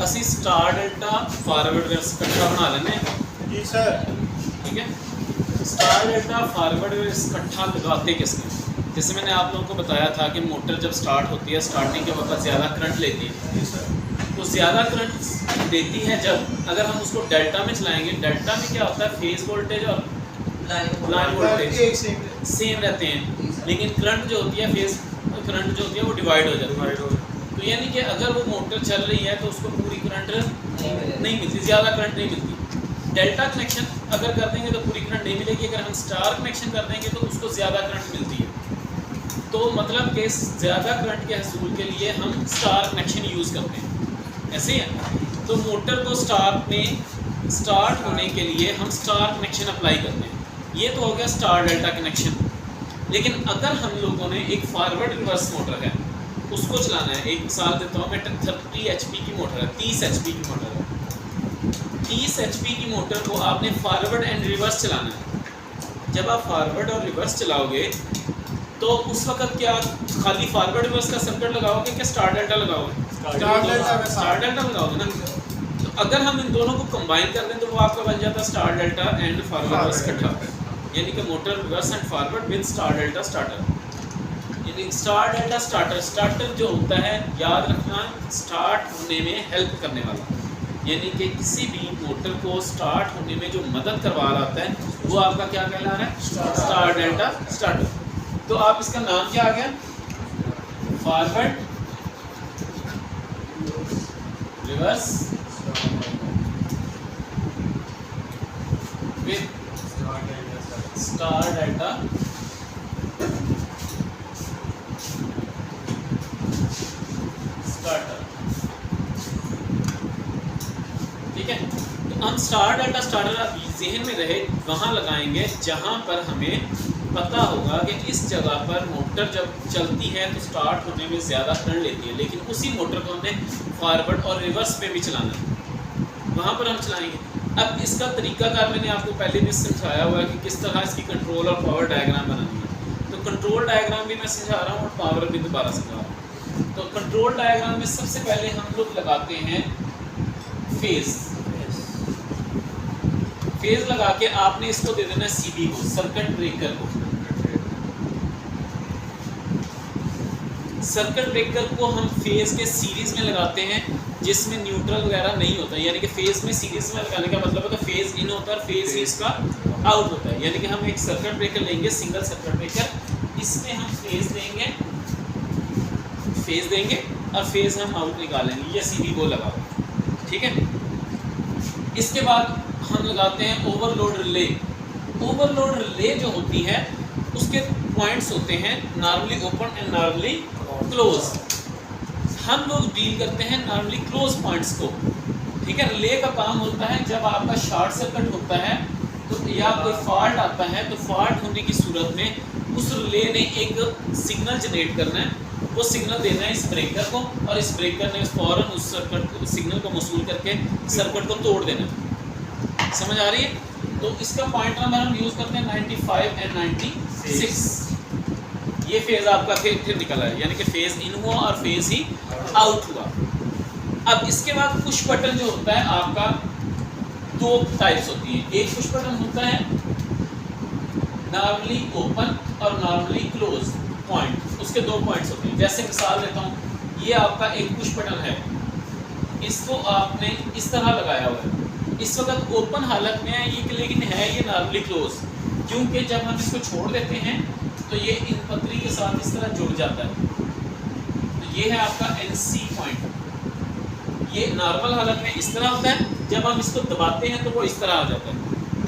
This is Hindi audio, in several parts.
ਅਸੀਂ स्टार डेल्टा फॉरवर्ड रिवर्स इकट्ठा बना लेने जी सर। ठीक है। स्टार डेल्टा फॉरवर्ड रिवर्स इकट्ठा लगाते किसमें, जैसे मैंने आप लोगों को बताया था कि मोटर जब स्टार्ट होती है स्टार्टिंग के वक्त ज़्यादा करंट लेती है, जी सर। तो ज़्यादा करंट देती है जब अगर हम उसको डेल्टा में चलाएंगे। डेल्टा में क्या होता है, फेज वोल्टेज और लाइन वोल्टेज एक सेम रहते हैं, लेकिन करंट जो होती है फेज करंट जो होती है वो डिवाइड हो जाती है। तो यानी कि अगर वो मोटर चल रही है तो उसको पूरी करंट नहीं मिलती, ज़्यादा करंट नहीं मिलती। डेल्टा कनेक्शन अगर कर देंगे तो पूरी करंट नहीं मिलेगी, अगर हम स्टार कनेक्शन कर देंगे तो उसको ज़्यादा करंट मिलती है। तो मतलब कि ज़्यादा करंट के हसूल के लिए हम स्टार कनेक्शन यूज़ करते हैं, ऐसे ही है। तो मोटर को स्टार में स्टार्ट होने के लिए हम स्टार कनेक्शन अप्लाई करते हैं। ये तो हो गया स्टार डेल्टा कनेक्शन। लेकिन अगर हम लोगों ने एक फॉरवर्ड रिवर्स मोटर है उसको चलाना है, एक मिसाल देता हूँ मैं, 30 HP की मोटर है, 30 HP की मोटर है। 30 HP की मोटर को आपने फॉरवर्ड एंड रिवर्स चलाना है। जब आप फॉरवर्ड और रिवर्स चलाओगे तो उस वक्त क्या खाली फॉरवर्ड रिवर्स का सर्किट लगाओगे क्या स्टार डेल्टा लगाओगे? स्टार डेल्टा लगाओगे ना। तो अगर हम इन दोनों को कंबाइन कर दें तो वो आपका बन जाता है star delta and forward reverse इकट्ठा, यानी कि motor reverse and forward with star delta starter. यानी स्टार डेल्टा स्टार्टर, स्टार्टर जो होता है याद रखना स्टार्ट होने में हेल्प करने वाला, यानी कि किसी भी मोटर को स्टार्ट होने में जो मदद करवा रहा होता है वो आपका क्या कहला रहा है? Star delta starter. तो आप इसका नाम क्या आ गया? Forward reverse with star delta starter. ठीक है। तो हम स्टार डेल्टा स्टार्टर आप जहन में रहे वहाँ लगाएंगे जहाँ पर हमें पता होगा कि इस जगह पर मोटर जब चलती है तो स्टार्ट होने में ज़्यादा करंट लेती है, लेकिन उसी मोटर को हमने फॉरवर्ड और रिवर्स पे भी चलाना है, वहाँ पर हम चलाएंगे। अब इसका तरीकाकार मैंने आपको पहले भी समझाया हुआ है कि किस तरह इसकी कंट्रोल और पावर डायग्राम बनानी है। तो कंट्रोल डायग्राम भी मैं समझा रहा हूँ और पावर भी दोबारा समझा रहा हूँ। तो कंट्रोल डायग्राम में सबसे पहले हम लोग लगाते हैं फेज। फेज लगा के आपने इसको दे देना सीबी को, सर्किट ब्रेकर को। सर्किट ब्रेकर को हम फेज के सीरीज में लगाते हैं जिसमें न्यूट्रल वगैरह नहीं होता, यानी कि फेज में सीरीज में लगाने का मतलब है कि फेज इन होता है और फेज इसका आउट होता है। यानी कि हम एक सर्किट ब्रेकर लेंगे, सिंगल सर्किट ब्रेकर, इसमें हम फेज देंगे और फेज हम आउट निकालेंगे, ये सीधी वो लगाओ। ठीक है। इसके बाद हम लगाते हैं ओवरलोड रिले। ओवरलोड रिले जो होती है उसके पॉइंट्स होते हैं normally open and normally close. हम लोग डील करते हैं नॉर्मली क्लोज पॉइंट्स को। ठीक है। रिले का काम होता है जब आपका शॉर्ट सर्किट होता है तो या कोई फॉल्ट आता है तो फॉल्ट होने की सूरत में उस रिले ने एक सिग्नल जनरेट करना है, वो सिग्नल देना है इस ब्रेकर को और इस ब्रेकर ने फ़ौरन उस सर्किट को सिग्नल को मसूल करके सर्किट को तोड़ देना है। समझ आ रही है? तो इसका पॉइंट नंबर हम यूज़ करते हैं 95 एंड 96। ये फेज़ आपका फिर निकला है, यानी कि फेज़ इन हुआ और फेज़ ही आउट हुआ। अब इसके बाद पुश बटन जो होता है आपका दो टाइप्स होती है। एक पुश बटन होता है नॉर्मली ओपन और नॉर्मली क्लोज पॉइंट, उसके दो पॉइंट्स होते हैं। जैसे मिसाल देता हूँ, ये आपका एक पुश बटन है, इसको आपने इस तरह लगाया हुआ है, इस वक्त ओपन हालत में है ये, लेकिन है ये नॉर्मली क्लोज, क्योंकि जब हम इसको छोड़ देते हैं तो ये इन पतरी के साथ इस तरह जुड़ जाता है। तो ये है आपका NC पॉइंट। ये नॉर्मल हालत में इस तरह होता है, जब हम इसको दबाते हैं तो वो इस तरह आ जाता है,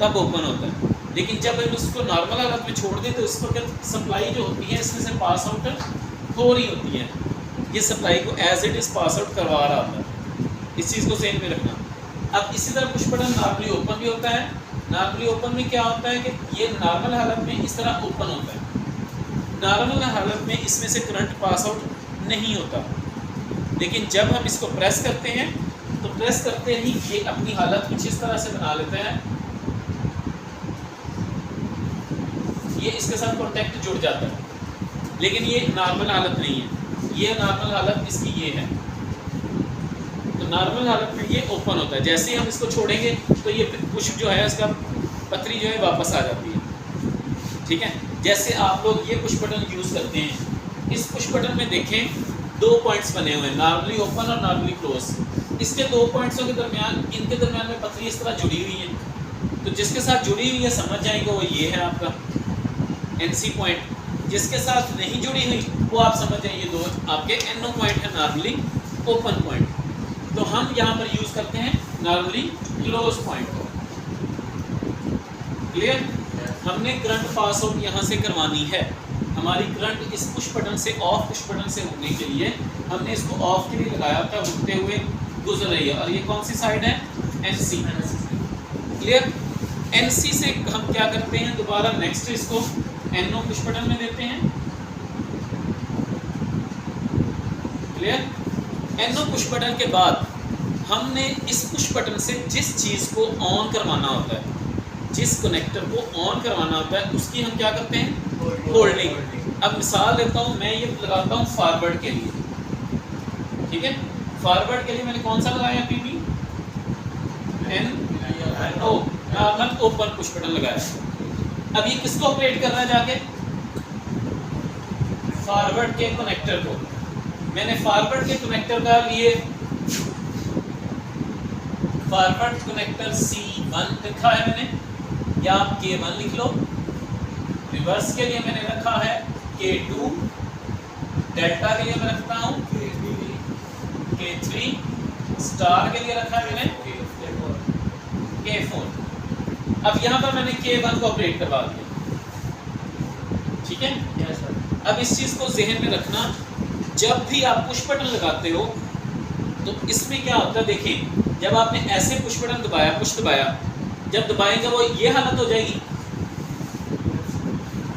तब ओपन होता है। लेकिन जब हम इसको नॉर्मल हालत में छोड़ दें तो इस वक्त सप्लाई जो होती है इसमें से पास आउट हो रही होती है, ये सप्लाई को as it is pass out करवा रहा होता है। इस चीज़ को सेम में रखना। अब इसी तरह पुश बटन नॉर्मली ओपन भी होता है। नॉर्मली ओपन में क्या होता है कि ये नॉर्मल हालत में इस तरह ओपन होता है, नॉर्मल हालत में इसमें से करंट पास आउट नहीं होता, लेकिन जब हम इसको प्रेस करते हैं तो प्रेस करते ही ये अपनी हालत कुछ इस तरह से बना लेते हैं, ये इसके साथ कॉन्टैक्ट जुड़ जाता है। लेकिन ये नॉर्मल हालत नहीं है, ये नॉर्मल हालत इसकी ये है। तो नॉर्मल हालत में ये ओपन होता है, जैसे ही हम इसको छोड़ेंगे तो ये पुश जो है इसका पतरी जो है वापस आ जाती है। ठीक है, जैसे आप लोग ये पुश बटन यूज़ करते हैं, इस पुश बटन में देखें 2 पॉइंट्स बने हुए हैं, नॉर्मली ओपन और नॉर्मली क्लोज। इसके 2 पॉइंट्सों के दरमियान, इनके दरमियान में पतरी इस तरह जुड़ी हुई है, तो जिसके साथ जुड़ी हुई है समझ जाएंगे वो ये है आपका NC पॉइंट। जिसके साथ नहीं जुड़ी हुई वो आप समझ जाइए दो आपके NO पॉइंट है, नॉर्मली ओपन पॉइंट। तो हम यहाँ पर यूज़ करते हैं नॉर्मली क्लोज पॉइंट। क्लियर? हमने करंट पास आउट यहाँ से करवानी है, हमारी करंट इस पुश बटन से ऑफ पुश बटन से होने के लिए हमने इसको ऑफ के लिए लगाया था, होते हुए गुजर रही है। और ये कौन सी साइड है? NC। क्लियर? NC से हम क्या करते हैं, दोबारा नेक्स्ट इसको NO पुश बटन में देते हैं। क्लियर? NO पुश बटन के बाद हमने इस पुश बटन से जिस चीज़ को ऑन करवाना होता है, जिस कनेक्टर को ऑन करवाना होता है, उसकी हम क्या करते हैं? होल्डिंग। अब मिसाल देता हूँ, मैं ये लगाता हूँ फॉरवर्ड के लिए। ठीक है, फॉरवर्ड के लिए मैंने कौन सा लगाया? PP NO normal open push button लगाया। अब ये किसको ऑपरेट कर रहा है? जाके फॉरवर्ड के कनेक्टर को। मैंने फॉरवर्ड के कनेक्टर का लिए फॉरवर्ड कनेक्टर C1 लिखा है मैंने, या आप K1 लिख लो। रिवर्स के लिए मैंने रखा है K2, डेल्टा के लिए मैं रखता हूँ K3, स्टार के लिए रखा है मैंने K4। अब यहाँ पर मैंने K1 को ऑपरेट करवा दिया। ठीक है, अब इस चीज़ को जहन में रखना, जब भी आप पुश बटन लगाते हो तो इसमें क्या होता है, देखिए जब आपने ऐसे पुश बटन दबाया, पुश दबाया, जब दबाएंगे वो ये हालत हो जाएगी।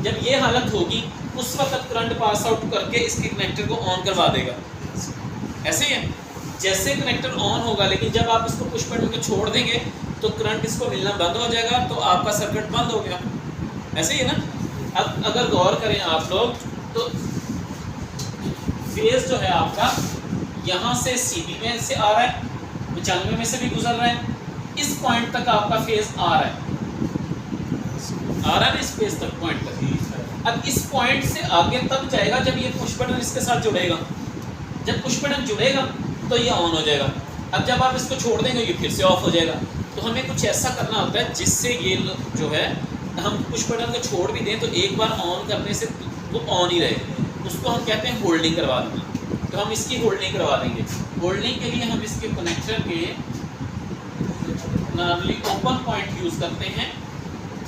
जब ये हालत होगी उस वक्त करंट पास आउट करके इसके कनेक्टर को ऑन करवा देगा। ऐसे ही है, जैसे कनेक्टर ऑन होगा, लेकिन जब आप इसको पुश बटन को छोड़ देंगे तो करंट इसको मिलना बंद हो जाएगा, तो आपका सर्किट बंद हो गया। ऐसे ही है ना। अब अगर गौर करें आप लोग तो फेज जो है आपका यहाँ से CB में से आ रहा है, 95 में से भी गुजर रहा है, इस पॉइंट तक आपका फेज आ रहा है, ना इस फेज तक, पॉइंट तक। अब इस पॉइंट से आगे तब जाएगा जब ये पुश बटन इसके साथ जुड़ेगा। जब पुश बटन जुड़ेगा तो ये ऑन हो जाएगा। अब जब आप इसको छोड़ देंगे ये फिर से ऑफ हो जाएगा। तो हमें कुछ ऐसा करना होता है जिससे ये जो है, हम पुश बटन को छोड़ भी दें तो एक बार ऑन करने से वो ऑन ही रहे, उसको हम कहते हैं होल्डिंग करवा देना। तो हम इसकी होल्डिंग करवा देंगे। होल्डिंग के लिए हम इसके कनेक्टर के नॉर्मली ओपन पॉइंट यूज़ करते हैं,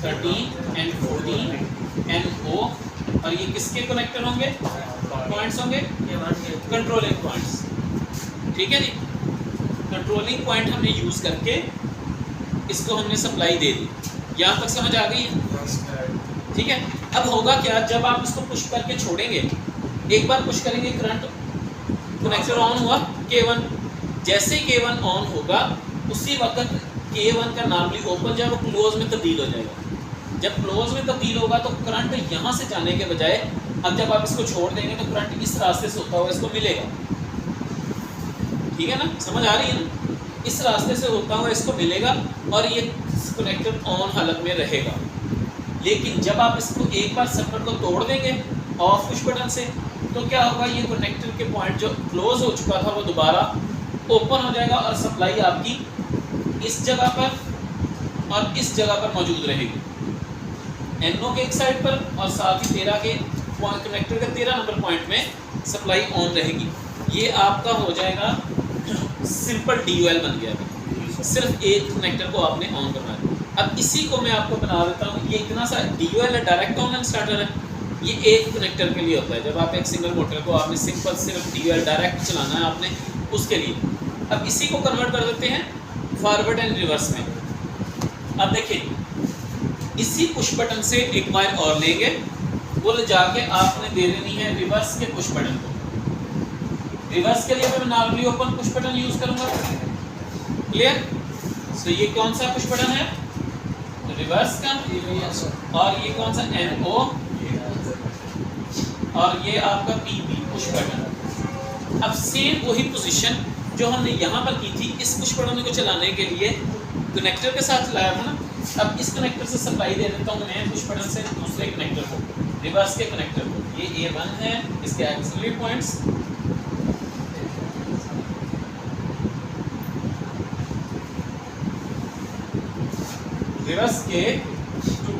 13 and 14 NO। और ये किसके कनेक्टर होंगे? पॉइंट्स होंगे, कंट्रोलिंग पॉइंट्स। ठीक है जी, कंट्रोलिंग पॉइंट हमने यूज़ करके इसको हमने सप्लाई दे दी। यहाँ तक समझ आ गई है? ठीक है। अब होगा क्या, जब आप इसको पुश करके छोड़ेंगे, एक बार पुश करेंगे, करंट कनेक्टर ऑन हुआ K1, जैसे ही K1 ऑन होगा उसी वक्त K1 का नॉर्मली ओपन जो है वो क्लोज में तब्दील हो जाएगा। जब क्लोज में तब्दील होगा तो करंट यहाँ से जाने के बजाय अब जब आप इसको छोड़ देंगे तो करंट इस रास्ते से होता हुआ इसको मिलेगा। ठीक है ना, समझ आ रही है ना? इस रास्ते से होता हुआ इसको मिलेगा और ये कनेक्टर ऑन हालत में रहेगा। लेकिन जब आप इसको एक बार सर्किट को तोड़ देंगे ऑफ पुश बटन से, तो क्या होगा, ये कनेक्टर के पॉइंट जो क्लोज हो चुका था वो दोबारा ओपन हो जाएगा और सप्लाई आपकी इस जगह पर और इस जगह पर मौजूद रहेगी, NO के एक साइड पर, और साथ ही 13 के कनेक्टर के 13 नंबर पॉइंट में सप्लाई ऑन रहेगी। ये आपका हो जाएगा सिंपल DUL बन गया। सिर्फ एक कनेक्टर को आपने ऑन करना है। अब इसी को मैं आपको बना देता हूँ। ये इतना सा DUL है, डायरेक्ट ऑन एंड स्टार्टर है, ये एक कनेक्टर के लिए होता है। जब आप एक सिंगल मोटर को आपने सिंपल सिर्फ DUL डायरेक्ट चलाना है आपने, उसके लिए। अब इसी को कन्वर्ट कर देते हैं फॉरवर्ड एंड रिवर्स में। अब देखिए, इसी पुश बटन से एक वायर और लेंगे, वो ले जाके आपने दे देनी है रिवर्स के पुश बटन को। रिवर्स के लिए मैं normally open push button use करूंगा। क्लियर? तो ये कौन सा पुश बटन है? रिवर्स का। और ये कौन सा? NO। और ये आपका PP पुश बटन। अब सेम वही पोजीशन जो हमने यहाँ पर की थी इस पुश बटन को चलाने के लिए कनेक्टर के साथ चलाया था ना, अब इस कनेक्टर से सप्लाई दे देता हूँ मैं पुश बटन से दूसरे कनेक्टर को, रिवर्स के कनेक्टर को। ये A1 है, इसके एक्सिलरी पॉइंट्स, रिवर्स के 2।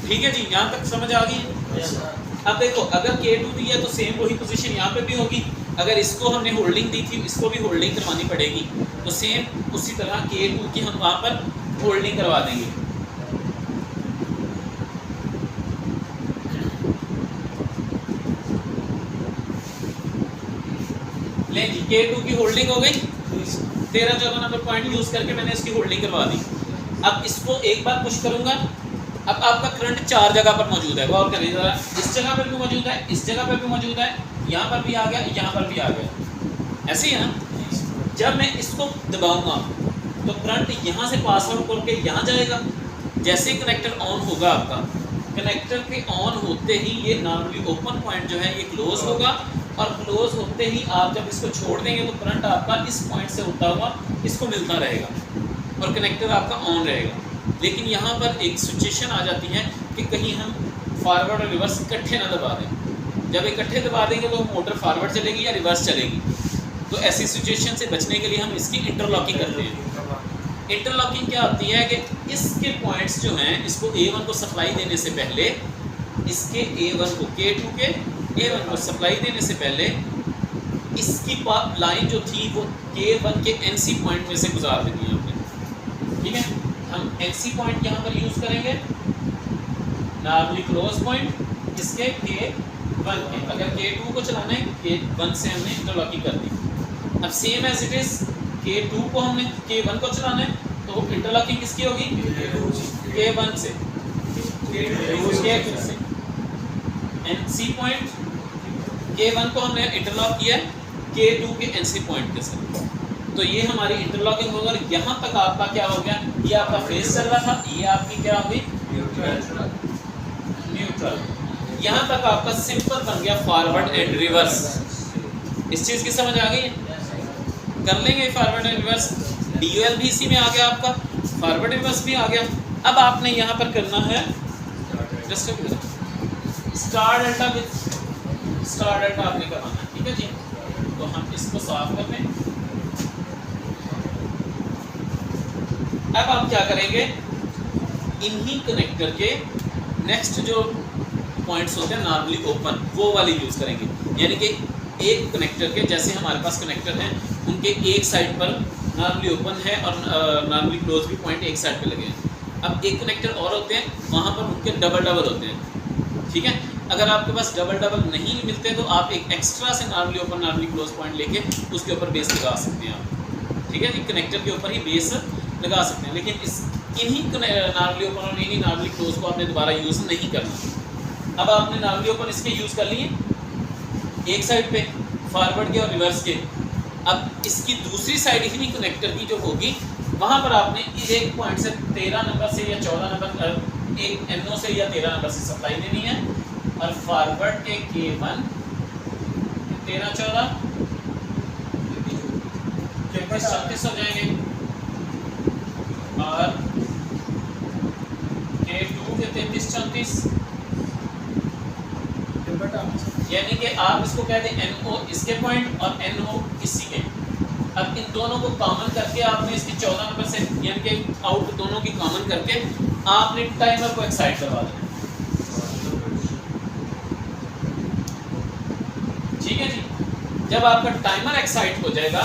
ठीक है जी, यहाँ तक समझ आ गई। अब देखो अगर K2 दिया तो सेम वही पोजीशन यहाँ पे भी होगी, अगर इसको हमने होल्डिंग दी थी इसको भी होल्डिंग करवानी पड़ेगी, तो सेम उसी तरह K2 की हम वहाँ पर होल्डिंग करवा देंगे। ले जी K2 की होल्डिंग हो गई, 13-14 नंबर पॉइंट यूज करके मैंने इसकी होल्डिंग करवा दी। अब इसको एक बार पुश करूंगा, अब आपका करंट 4 जगह पर मौजूद है, गौर करिए जरा, इस जगह पर भी मौजूद है, इस जगह पर भी मौजूद है, यहाँ पर भी आ गया, यहाँ पर भी आ गया, ऐसे ही है ना। जब मैं इसको दबाऊंगा तो करंट यहाँ से पास आउट करके यहाँ जाएगा। जैसे कनेक्टर ऑन होगा आपका, कनेक्टर के ऑन होते ही ये नॉर्मली ओपन पॉइंट जो है ये क्लोज होगा, और क्लोज होते ही आप जब इसको छोड़ देंगे तो करंट आपका इस पॉइंट से होता हुआ इसको मिलता रहेगा और कनेक्टर आपका ऑन रहेगा। लेकिन यहाँ पर एक सिचुएशन आ जाती है कि कहीं हम फॉरवर्ड और रिवर्स इकट्ठे ना दबा दें। जब इकट्ठे दबा देंगे तो मोटर फॉरवर्ड चलेगी या रिवर्स चलेगी, तो ऐसी सिचुएशन से बचने के लिए हम इसकी इंटरलॉकिंग करते हैं। इंटरलॉकिंग क्या होती है कि इसके पॉइंट्स जो हैं, इसको A1 को सप्लाई देने से पहले, इसके A1 को K2 के A1 को सप्लाई देने से पहले इसकी लाइन जो थी वो K1 के NC पॉइंट में से गुजार देनी है हमने। ठीक है, हम NC पॉइंट यहाँ पर यूज़ करेंगे, नॉर्मली क्लोज पॉइंट इसके K1 के। अगर K2 को चलाना है K1 से हमने इंटरलॉकिंग कर दी। अब same as it is K2 को हमने K1 को चलाना है तो इंटरलॉकिंग किसकी होगी, K1 से, K2 से। NC पॉइंट K1 को हमने इंटरलॉक किया है K2 के NC पॉइंट के साथ, तो ये हमारी इंटरलॉकिंग होगा। यहाँ तक आपका क्या हो गया, ये आपका फेस चल रहा था, ये आपकी क्या हो गई न्यूट्रल। यहाँ तक आपका सिंपल बन गया फॉरवर्ड एंड रिवर्स। इस चीज़ की समझ आ गई है, कर लेंगे फॉरवर्ड एंड रिवर्स। DUL भी इसी में आ गया आपका, फॉरवर्ड रिवर्स भी आ गया। अब आपने यहाँ पर करना है star delta with star delta आपने करवाना है। ठीक है जी, तो हम इसको साफ कर लें। अब आप क्या करेंगे, इन्हीं कनेक्टर के नेक्स्ट जो पॉइंट्स होते हैं नॉर्मली ओपन, वो वाले यूज़ करेंगे। यानी कि एक कनेक्टर के, जैसे हमारे पास कनेक्टर हैं, उनके एक साइड पर नॉर्मली ओपन है और नॉर्मली क्लोज भी पॉइंट एक साइड पे लगे हैं। अब एक कनेक्टर और होते हैं, वहाँ पर उनके डबल डबल होते हैं। ठीक है, अगर आपके पास डबल डबल नहीं मिलते तो आप एक एक्स्ट्रा से normally open normally close point लेके उसके ऊपर बेस लगा सकते हैं आप। ठीक है जी, कनेक्टर के ऊपर ही बेस लगा सकते हैं, लेकिन इस इन्हीं नॉर्मली ओपन और इन्हीं नॉर्मली क्लोज को आपने दोबारा यूज़ नहीं करना। अब आपने नॉर्मली ओपन इसके यूज़ कर लिए एक साइड पे, फॉरवर्ड के और रिवर्स के। अब इसकी दूसरी साइड इन्हीं कनेक्टर की जो होगी, वहाँ पर आपने एक पॉइंट से 13 नंबर से या 14 नंबर, एक NO से या 13 नंबर से सप्लाई देनी है, और फॉरवर्ड के K1 13-14 34 हो जाएंगे, और K2 के 33-34, यानी कि आप इसको कहते हैं NO इसके पॉइंट और NO इसी के। अब इन दोनों को कॉमन करके आपने इसकी 14 नंबर से, यानी कि आउट दोनों की कॉमन करके आपने टाइमर को एक्साइट करवा देना। ठीक है जी, जब आपका टाइमर एक्साइट हो जाएगा,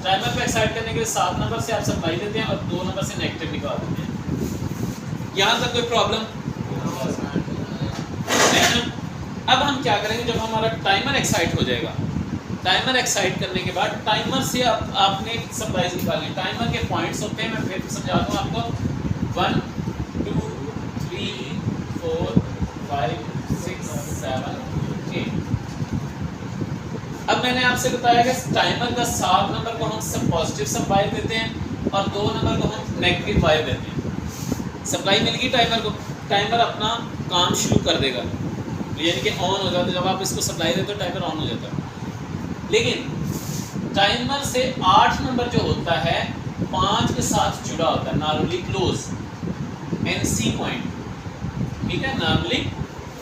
टाइमर को एक्साइट करने के लिए 7 नंबर से आप सप्लाई देते हैं और 2 नंबर से नेगेटिव निकाल देते हैं। यहाँ तक कोई प्रॉब्लम नहीं। अब हम क्या करेंगे, जब हमारा टाइमर एक्साइट हो जाएगा, टाइमर एक्साइट करने के बाद टाइमर से आपने सप्लाई निकालनी। टाइमर के पॉइंट्स होते हैं, मैं फिर समझा दूँ आपको, 1 2 3 4 5 6 7 8। अब मैंने आपसे बताया कि टाइमर का 7 नंबर को हम सब पॉजिटिव सप्लाई देते हैं और 2 नंबर को हम नेगेटिव वायर देते हैं। सप्लाई मिल गई टाइमर को, टाइमर अपना काम शुरू कर देगा। यानी कि ऑन हो जाता है। जब आप इसको सप्लाई देते हो टाइमर ऑन हो जाता है। लेकिन टाइमर से 8 नंबर जो होता है 5 के साथ जुड़ा होता है, नॉर्मली क्लोज, NC पॉइंट, ठीक है, नॉर्मली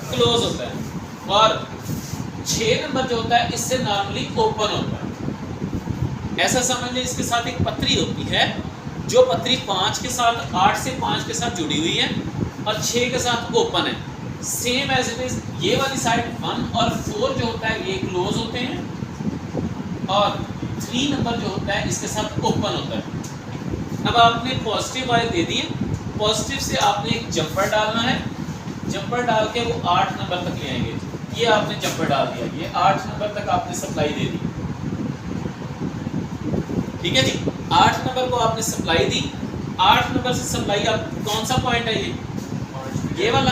क्लोज होता है। और 6 नंबर जो होता है इससे नॉर्मली ओपन होता है। ऐसा समझ लें इसके साथ एक पत्री होती है, जो पत्री 5 के साथ 8 से 5 के साथ जुड़ी हुई है और 6 के साथ ओपन है। सेम एज इट इज ये वाली साइड 1 और 4 जो होता है ये क्लोज होते हैं और 3 नंबर जो होता है इसके साथ ओपन होता है। अब आपने पॉजिटिव वाले दे दिए, पॉजिटिव से आपने एक जंपर डालना है, जंपर डाल के वो 8 नंबर तक ले आएंगे। ये आपने जंपर डाल दिया, ये 8 नंबर तक आपने सप्लाई दे दी, ठीक है जी। 8 नंबर को आपने सप्लाई दी, 8 नंबर से सप्लाई अब कौन सा पॉइंट है ये वाला,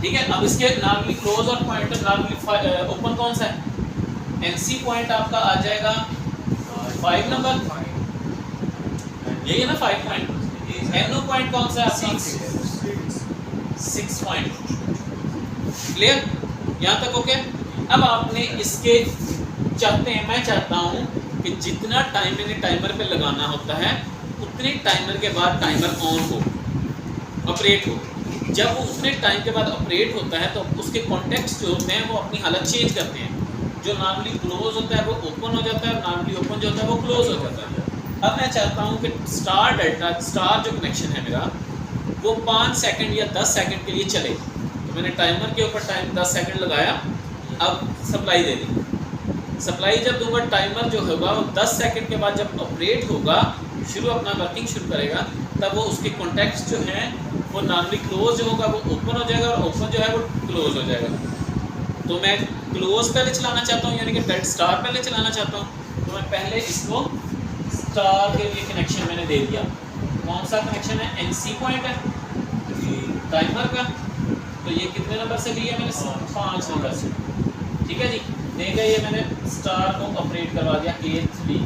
ठीक है। अब इसके नॉर्मली क्लोज और पॉइंट नॉर्मली ओपन कौन सा है, NC पॉइंट आपका आ जाएगा 5 नंबर, यही है ना 5 पॉइंट। NO पॉइंट कौन सा है आपका 6 पॉइंट। क्लियर, यहाँ तक ओके। अब आपने इसके चाहते हैं, मैं चाहता हूँ कि जितना टाइम मैंने टाइमर पे लगाना होता है उतने टाइमर के बाद टाइमर ऑन हो, ऑपरेट हो। जब वो उतने टाइम के बाद ऑपरेट होता है तो उसके कॉन्टेक्स्ट जो होते हैं वो अपनी हालत चेंज करते हैं। जो नॉर्मली क्लोज होता है वो ओपन हो जाता है, नॉर्मली ओपन जो होता है वो क्लोज हो जाता है। अब मैं चाहता हूँ कि स्टार डेल्टा, स्टार जो कनेक्शन है मेरा वो 5 सेकंड या 10 सेकंड के लिए चले। तो मैंने टाइमर के ऊपर टाइम 10 सेकंड लगाया, अब सप्लाई दे दी। सप्लाई जब दूंगा टाइमर जो होगा वो 10 सेकंड के बाद जब ऑपरेट होगा, शुरू अपना वर्किंग शुरू करेगा, तब वो उसके कॉन्टैक्ट्स जो हैं वो नॉर्मली क्लोज जो होगा वो ओपन हो जाएगा और ओपन जो है वो क्लोज हो जाएगा। तो मैं क्लोज पहले चलाना चाहता हूँ, यानी कि डेड स्टार पहले चलाना चाहता हूँ, तो मैं पहले इसको स्टार के लिए कनेक्शन मैंने दे दिया। कौन सा कनेक्शन है, NC पॉइंट है टाइमर का। तो ये कितने नंबर से लिया मैंने, 5 नंबर से, ठीक है जी। देखा ये मैंने स्टार को ऑपरेट करवा दिया, A3,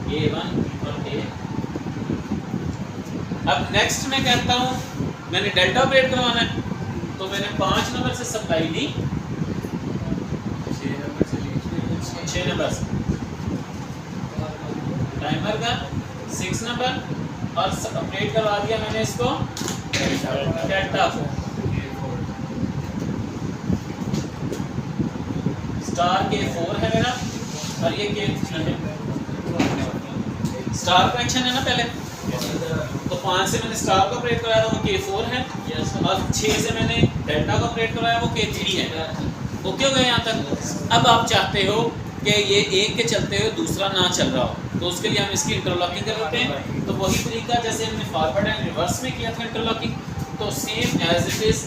A1 और A। अब नेक्स्ट मैं कहता हूँ मैंने डेल्टा ऑपरेट करवाना है, तो मैंने 5 नंबर से सप्लाई ली, 6 नंबर से टाइमर का 6 नंबर और ऑपरेट करवा दिया मैंने इसको डेल्टा को। स्टार K4 है मेरा और ये K3 है। स्टार कनेक्शन है ना पहले, तो 5 से मैंने स्टार को ऑपरेट कराया था वो K4 है और 6 से मैंने डेल्टा को ऑपरेट कराया वो K3 है। ओके हो गया यहाँ तक। अब आप चाहते हो कि ये एक के चलते हुए दूसरा ना चल रहा हो, तो उसके लिए हम इसकी इंटरलॉकिंग कर लेते हैं। तो वही तरीका जैसे हमने फॉरवर्ड एंड रिवर्स में किया था इंटरलॉकिंग, तो सेम एज इट इज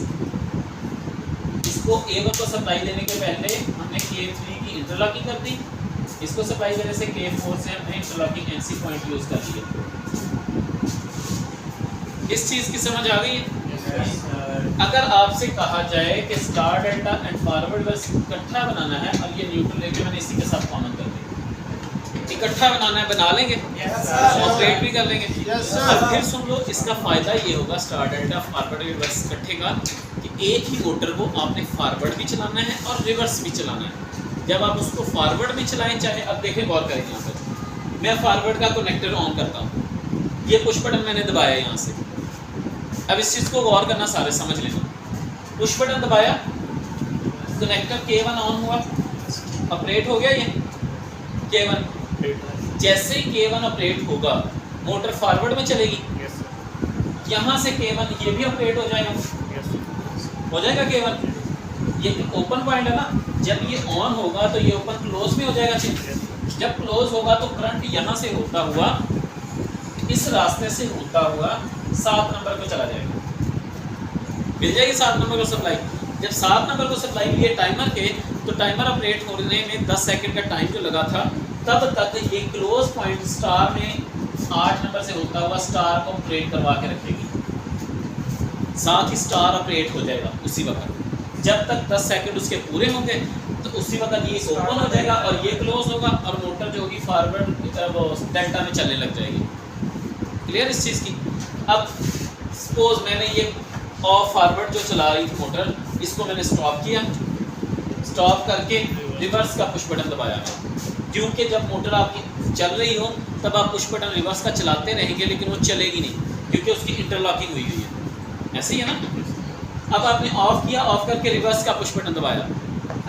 इसको A1 को सप्लाई देने के पहले हमने K3 की इंटरलॉकिंग कर दी, इसको सप्लाई देने से K4 से हमने इंटरलॉकिंग NC पॉइंट यूज कर लिया। इस चीज़ की समझ आ गई है। अगर आपसे कहा जाए कि स्टार डेल्टा एंड फॉरवर्ड बस इकट्ठा बनाना है और ये न्यूट्रल लेके मैंने इसी के साथ कॉमन कर दिया, इकट्ठा बनाना है, बना लेंगे, ऑपरेट भी कर लेंगे। अब फिर सुन लो, इसका फ़ायदा ये होगा स्टार डेल्टा फॉरवर्ड रिवर्स इकट्ठे का कि एक ही मोटर को आपने फॉरवर्ड भी चलाना है और रिवर्स भी चलाना है। जब आप उसको फॉरवर्ड भी चलाएं, चाहे अब देखें गौर करें, यहाँ पर मैं फॉरवर्ड का कनेक्टर ऑन करता हूँ, ये पुश बटन मैंने दबाया यहाँ से। अब इस चीज़ को गौर करना, सारे समझ लेना। पुश बटन दबाया, कनेक्टर K1 ऑन हुआ, ऑपरेट हो गया ये K1। जैसे ही K1 ऑपरेट होगा मोटर फॉरवर्ड में चलेगी, यहाँ से K1 ये भी ऑपरेट हो जाएगा, हो जाएगा K1। ये ओपन पॉइंट है ना, जब ये ऑन होगा तो ये ओपन क्लोज भी हो जाएगा। जब क्लोज होगा तो करंट यहाँ से होता हुआ, इस रास्ते से होता हुआ 7 नंबर को चला जाएगा, मिल जाएगी 7 नंबर को सप्लाई। जब 7 नंबर को सप्लाई लिए टाइमर के, तो टाइमर ऑपरेट होने में 10 सेकंड का टाइम जो लगा था, तब तक ये क्लोज पॉइंट स्टार में 8 नंबर से होता हुआ स्टार को ऑपरेट करवा के रखेगी, साथ ही स्टार ऑपरेट हो जाएगा उसी वक्त। जब तक 10 सेकंड उसके पूरे होंगे तो उसी वक्त ये ओपन हो जाएगा और ये क्लोज होगा और मोटर जो होगी फॉरवर्ड डेल्टा में चलने लग जाएगी। क्लियर इस चीज़ की। अब सपोज मैंने ये ऑफ फॉरवर्ड जो चला रही थी मोटर, इसको मैंने स्टॉप किया, स्टॉप करके रिवर्स का पुश बटन दबाया, क्योंकि जब मोटर आपकी चल रही हो तब आप पुश बटन रिवर्स का चलाते रहेंगे लेकिन वो चलेगी नहीं क्योंकि उसकी इंटरलॉकिंग हुई हुई है, ऐसे ही है ना। अब आपने ऑफ किया, ऑफ करके रिवर्स का पुश बटन दबाया,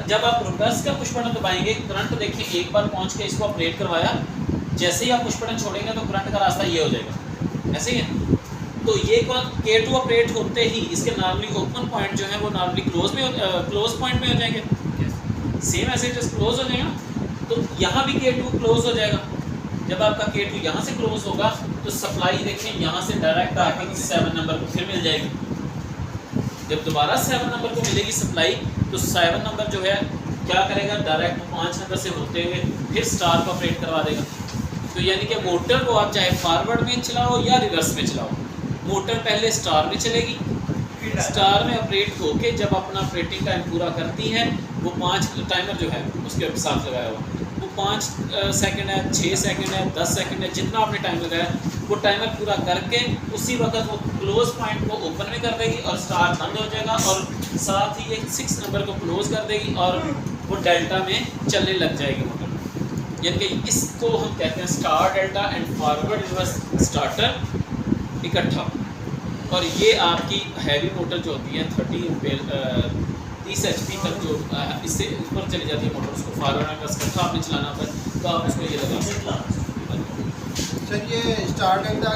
जब आप रिवर्स का पुश बटन दबाएंगे करंट देखिए एक बार पहुंच के इसको ऑपरेट करवाया, जैसे ही आप पुश बटन छोड़ेंगे तो करंट का रास्ता ये हो जाएगा, ऐसे ही है। तो ये K2 ऑपरेट होते ही इसके नॉर्मली ओपन पॉइंट जो है वो नॉर्मली क्लोज पॉइंट में हो जाएंगे, सेम ऐसे जस्ट क्लोज हो जाएगा। तो यहाँ भी K2 क्लोज हो जाएगा। जब आपका K2 यहाँ से क्लोज होगा तो सप्लाई देखें यहाँ से डायरेक्ट आपको 7 नंबर को फिर मिल जाएगी। जब दोबारा 7 नंबर को मिलेगी सप्लाई तो 7 नंबर जो है क्या करेगा, डायरेक्ट 5 नंबर से होते हुए फिर स्टार को ऑपरेट करवा देगा। तो यानी कि मोटर को आप चाहे फॉरवर्ड में चलाओ या रिवर्स में चलाओ, मोटर पहले स्टार में चलेगी, स्टार में ऑपरेट होके जब अपना ऑपरेटिंग टाइम पूरा करती है वो 5 टाइमर जो है उसके साथ लगाया हुआ वो 5 सेकंड है, 6 सेकंड है, 10 सेकंड है, जितना आपने टाइम लगाया वो टाइमर पूरा करके उसी वक्त वो क्लोज पॉइंट को ओपन में कर देगी और स्टार बंद हो जाएगा और साथ ही एक 6 नंबर को क्लोज कर देगी और वो डेल्टा में चलने लग जाएगी मोटर। यानी कि इसको हम कहते हैं star delta and forward reverse starter इकट्ठा। और ये आपकी हैवी मोटर जो होती है 30 HP तक जो इससे ऊपर चली जाती है मोटर, उसको फॉरवर्ड रिवर्स इकट्ठा आपने चलाना होता है तो आप उसको ये लगा सकते हैं। सर ये स्टार्टिंग का